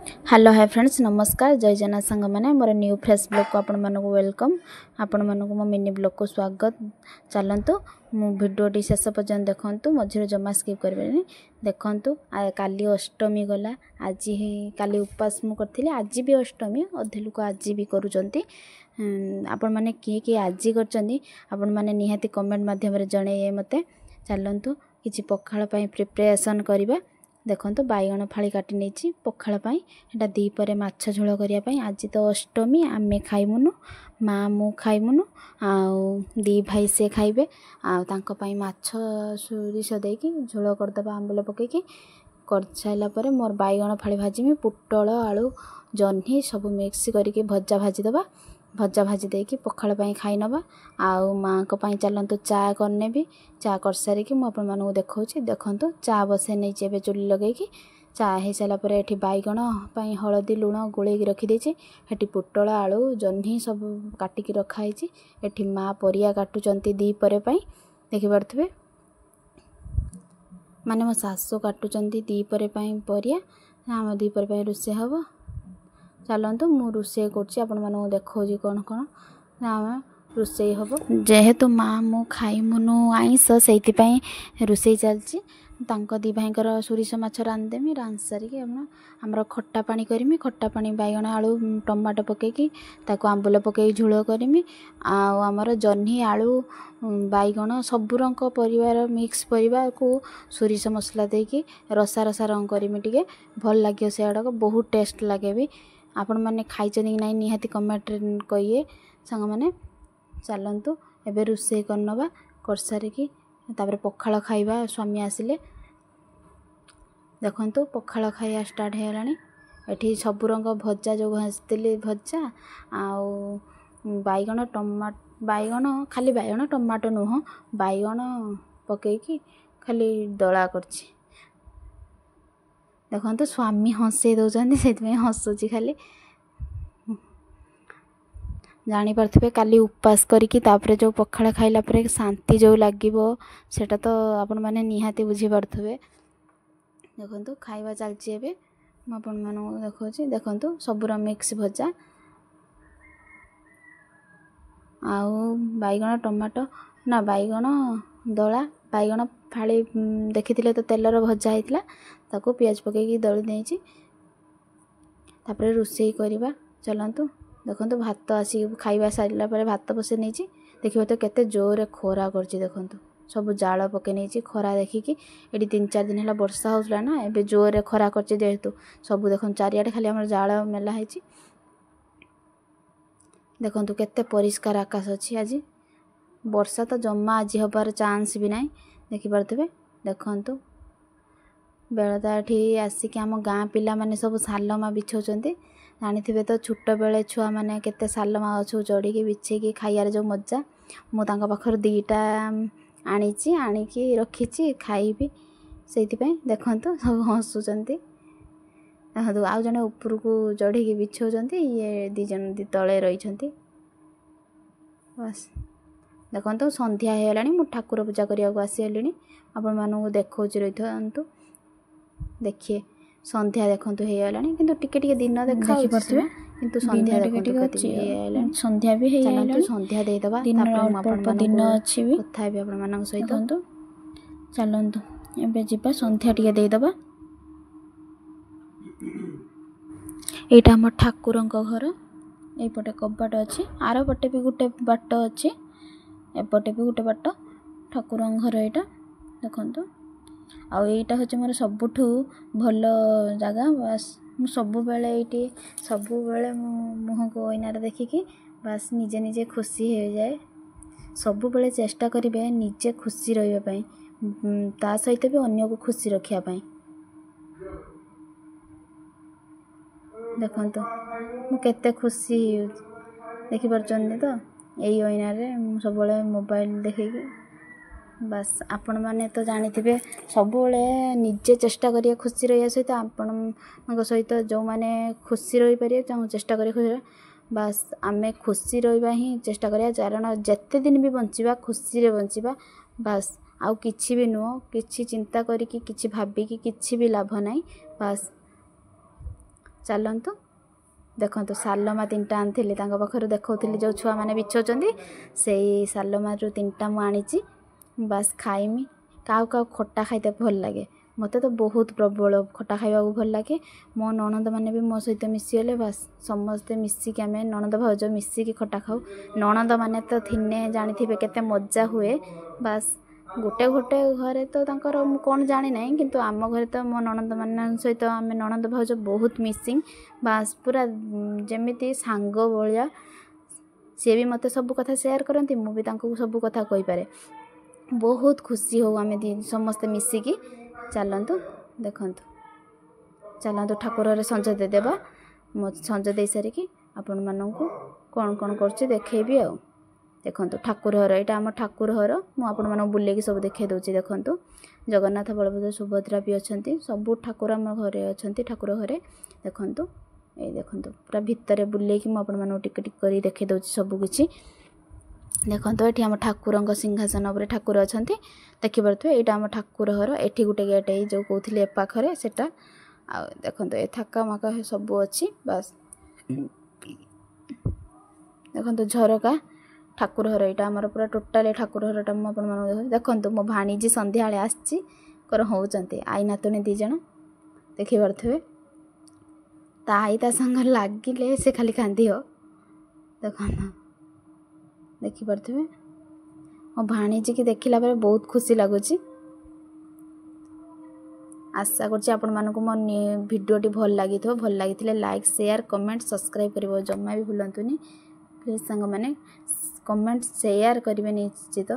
Hello hi friends नमस्कार जय जना सांग मैंने मोर न्यू फ्रेश ब्लॉग को आपण मानक वेलकम आपण मानक मो मिनी ब्लॉग को स्वागत। चलतु मु भिडियोटी शेष पर्यंत देखंतु मझे जमा स्किप करबेनी देखंतु। काली अष्टमी गला आज काली उपवास मु करथिले आज भी अष्टमी अधे लोक आज भी करूचंती आपण माने किए आज करचंती आपण माने निहाती कमेंट माध्यम रे जणे मते। चलतु किछि पखाळ पई प्रिपरेशन करबा देखो बैगण फाड़ी काटी नहीं पखाड़ एटा दीपरे माछ झोल करने आज तो अष्टमी आमे खाइमुनु माँ मु खाइमुनु दी भाई से खाइबे आपाई माछ सोरिष देकी झोल करदे आंबुल पकईकी कर सारापर मोर बैगण फाड़ी भाजमी पुटल आलू जह्नी सब मिक्स करके भजा भाजीदबा भजा भाजी देकी पखाड़ खाई नबा आउ माँ को चलतु चा करने भी चा कर सारिकी मुझे आपको देखा देखु चा बसे नहीं एवं चुली लगे चा हो सारापर ये बैगण हलदी लुण गोल रखीदे ये पुटल आलू जह्नी सब काटिक रखाई ये माँ परिया काटुंट दीपरे देखिपे माने मो सासु काटुंट दीपरे परिया आम दीपरे रोषे हम। चलतु मु रोषे कर देखा कौन कौन आम रोषे हम जेहेतु माँ मु खाइमुनु आईस से रोषे चलती दी भाईकर सोरिष माछ रांधिदेमी रांधि सारिकी आमर खट्टा पानी करमी खट्टा पानी बैगण आलू टमाटो पकईकी ताको आंबुल पकई झोल करमी आमर जह्नी आलू बैगण सबु रंग परिवार मिक्स परिवार को सोरिष मसला देकी रसा रसा रंग करमी टिके भल लगे से आड़क बहुत टेस्ट लगे भी आपण मैंने खाई कि ना निहाती कमेंट कहिए सांग मैंने। चलतु एबे रोषे करनबा कर सारिकी तापर पखाळ खाइबा स्वामी आसिले देखंतु पखाळ खाइया स्टार्ट हो गलानी एठी सबु रंग भजा जो भाजती भजा आउ बैगण बैगण खाली बैगण टमाटो नुह बैगण पकईकी खाली दला करछि देखो स्वामी हंसई दौरान से हसुची खाली जानीपे काली उपवास करके जो पखाड़ खाइला परे शांति जो लगे सेटा तो आपण मैंने निहाती बुझीपे देखो खाइबा चलती एवं मुझे देखा देखो सबूर मिक्स भजा आउ बैगण टमाटो ना बैगण दला बैगण फाड़ी देखी तो तेलर भजा होता ताको पियाज पकईकी दली देची तापर रोषे करवा। चलतु देखो भात आसी खाइबा सारा पर भात बसे नहीं देखिए तो केते जोर खरा कर देखु सब जाल पके नहीं खरा देखिकी ये 3-4 दिन है वर्षा होता ना एबे जोर खरा कर जेहेतु सब देखो चारियाडे खाली आम जाल मेला है देखु केते परिष्कार आकाश अच्छी आज वर्षा तो जमा आज हबार चांस भी ना देखिपे देखु बेलता ये आसिक आम गाँ पिला माने सब सालमा बिछाऊँच जानी तो छोट बेले छुआ मैंने केते सालमा गछ चढ़ी बिछेकी खाइबार जो मजा मु तांका पाखर 2टा आनिकी रखी खाइबी से देखु सब हसुँच देखो आउ जड़े ऊपर को चढ़ी बिछाऊँच ये 2 जन तले रही बस देखो संध्या हो गलानी मु ठाकुर पूजा करने आसीगली आपण मानू देखा रही था देखिए संध्या देखु हो गलानी किंतु टिके दिन देखा किंतु संध्या संध्या भी संध्या देदबा दिन अच्छी भी कथा भी आपण मानक सहित चलतु एबे जिबा संध्या टिके देदबा एटा हम ठाकुरंक घर एपटे कबाट अच्छी आर पटे भी गोटे बाट अच्छी एपटे भी गोटे बाट ठाकुरंक घर यहाँ देखु आउ एटा हूँ मोर सबुठु भल जगह बस मु सब बेले ये सब बेले मुह को आईनार देखिकी बस निजे निजे खुशी हो जाए सब बेले चेष्टा करेंगे निजे खुशी रही ता सहित भी अन्य को खुशी रखापी देखो मुझे खुशी देखिपार तो यही आईनार सब मोबाइल देखिकी बस आपण मैंने तो जानी सब निजे चेष्टा करिए खुशी रही सहित आपण सहित जो मैंने खुशी रही पारे चेष्टा करिए खुशी बस आमे खुशी रहा ही चेष्टा करिया कारण जेते दिन भी बंचिबा खुशी रे बंचिबा बस आउ किछि भी नुह किछि चिंता करिकी किछि भाबिकी किछि भी लाभ नहीं बस चलतु देखो सालमा 3टा आनी पाखर देखी जो छुआ मैंने बिछौं से सालमा 3टा मुझे बास खाइमी क्या खट्टा खाइते भल लगे मत तो बहुत प्रबल खट्टा खाइबा भल लगे मो ननद मैंने भी मो सहित मिसीगले बास समस्ते मिसिक आम ननद भाउज मिसिकी खट्टा खाऊ ननद मैंने तो थिने जानी केते मजा हुए बास गोटे गोटे घरे तो तांकर कौन जानी ना किंतु आम घरे तो मो ननद मान सहित आम ननद भाउज बहुत मिसिंग बास पूरा जमीती सांग भाया सी भी मत सब कथा शेयर करती मुझे सब कथा कही पारे बहुत खुशी हो आम समस्ते मिसिकी चलतु देखु चलतु ठाकुर संज देदेबा मो संज दे सारिकी आपण मानू कौन कौन कर देखेबी आ देखु ठाकुर घर यहाँ आम ठाकुर घर मुझे बुलेकी सब देखे दूसरी देखु जगन्नाथ बलभद्र सुभद्रा भी अच्छा सब ठाकुर आम घरे अच्छा ठाकुर घरे देखु ये देखु पूरा भितर बुलेकी मुझे टिक टिक कर देखे दूसरी सबकि देखो ये आम ठाकुर सिंहासन उपर ठाकुर अच्छा देखिपे यहाँ आम ठाकुर घर एटी गोटे गेट जो कहते पाखे से देखो ये थाका माका सब अच्छी बास देखो झरका ठाकुर घर यहाँ आमर पूरा टोटाल ठाकुर घरटा मुझे देखो मो भाणीजी संध्या आसर होती आई नातुणी दीज देखिपे आई ता संग लगिले से खाली कांदी हो देखो देखिपे मो भाणीजी की देखला बेले बहुत खुशी लगुच आशा करूँ मो भिडियोटी भल लगी लाइक शेयर कमेंट सब्सक्राइब कर जमा भी भूलतुनि प्लीज सांग मैंने कमेंट शेयर करेंगे निश्चित।